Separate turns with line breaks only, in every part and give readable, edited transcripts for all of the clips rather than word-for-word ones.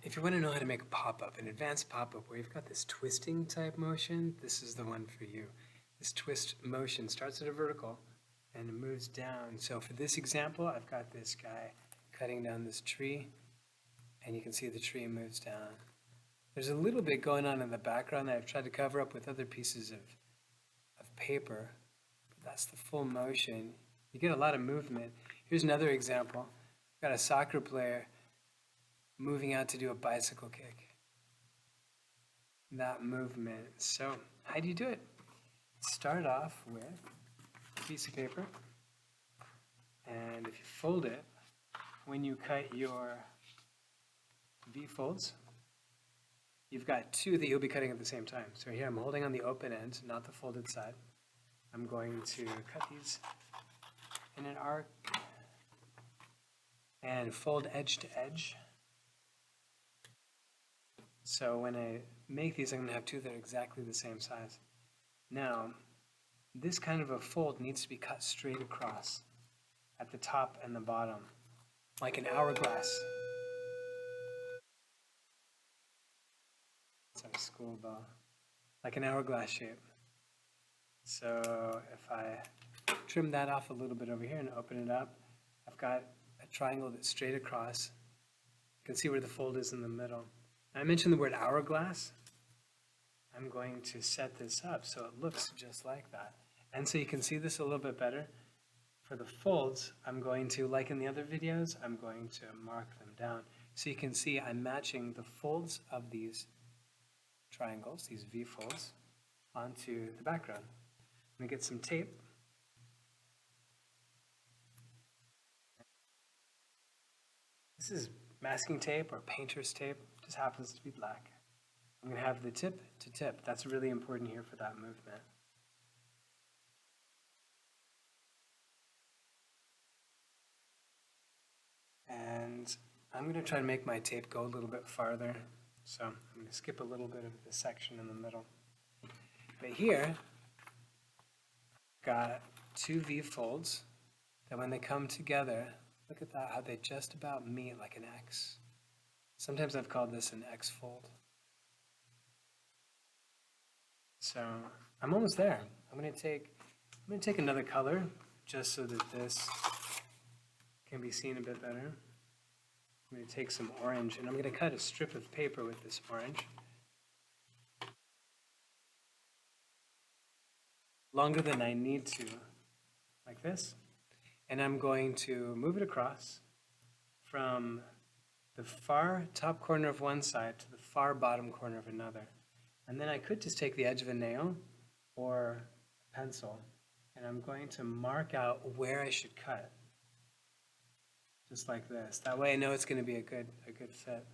If you want to know how to make a pop-up, an advanced pop-up where you've got this twisting type motion, this is the one for you. This twist motion starts at a vertical and it moves down. So for this example, I've got this guy cutting down this tree, and you can see the tree moves down. There's a little bit going on in the background that I've tried to cover up with other pieces of paper. But that's the full motion. You get a lot of movement. Here's another example. I've got a soccer player moving out to do a bicycle kick. That movement. So how do you do it? Start off with a piece of paper, and if you fold it, when you cut your V-folds, you've got two that you'll be cutting at the same time. So here I'm holding on the open end, not the folded side. I'm going to cut these in an arc and fold edge to edge. So when I make these, I'm going to have two that are exactly the same size. Now, this kind of a fold needs to be cut straight across at the top and the bottom, like an hourglass. It's our school bell, like an hourglass shape. So if I trim that off a little bit over here and open it up, I've got a triangle that's straight across. You can see where the fold is in the middle. I mentioned the word hourglass. I'm going to set this up so it looks just like that. And so you can see this a little bit better. For the folds, I'm going to, like in the other videos, I'm going to mark them down. So you can see I'm matching the folds of these triangles, these V-folds, onto the background. I'm going to get some tape. This is masking tape or painter's tape. It just happens to be black. I'm going to have the tip to tip. That's really important here for that movement. And I'm going to try to make my tape go a little bit farther. So I'm going to skip a little bit of the section in the middle. But here, I've got two V-folds that when they come together, look at that, how they just about meet like an X. Sometimes I've called this an X fold. So I'm almost there. I'm going to take another color just so that this can be seen a bit better. I'm going to take some orange and I'm going to cut a strip of paper with this orange. Longer than I need to, like this. And I'm going to move it across from the far top corner of one side to the far bottom corner of another. And then I could just take the edge of a nail or a pencil, and I'm going to mark out where I should cut. Just like this. That way I know it's going to be a good fit.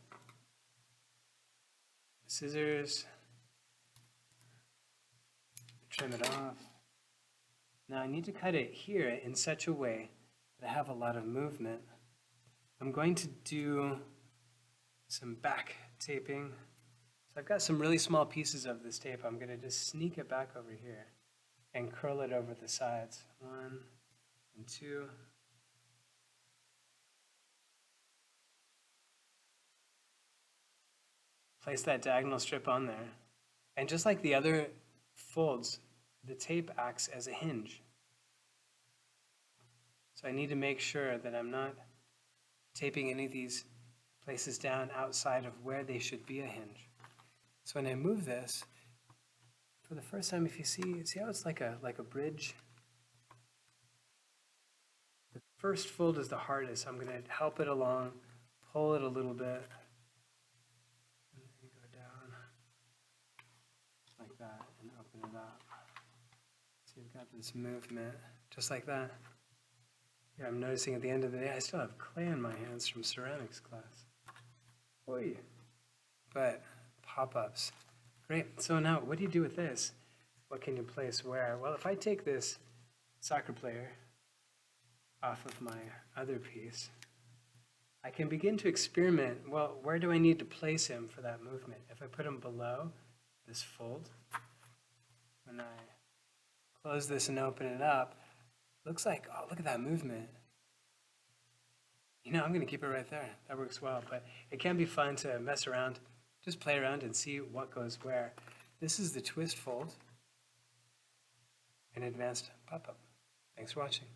Scissors. Trim it off. Now I need to cut it here in such a way that I have a lot of movement. I'm going to do some back taping. So I've got some really small pieces of this tape. I'm going to just sneak it back over here and curl it over the sides. 1 and 2. Place that diagonal strip on there. And just like the other folds, the tape acts as a hinge. So I need to make sure that I'm not taping any of these places down outside of where they should be a hinge. So when I move this, for the first time, if you see how it's like a bridge? The first fold is the hardest. I'm going to help it along, pull it a little bit, and then go down like that and open it up. So you've got this movement, just like that. Yeah, I'm noticing at the end of the day, I still have clay on my hands from ceramics class. Oy. But pop-ups. Great. So now, what do you do with this? What can you place where? Well, if I take this soccer player off of my other piece, I can begin to experiment. Well, where do I need to place him for that movement? If I put him below this fold, when I close this and open it up, looks like, oh, look at that movement. You know, I'm going to keep it right there. That works well, but it can be fun to mess around, just play around and see what goes where. This is the twist fold, an advanced pop-up. Thanks for watching.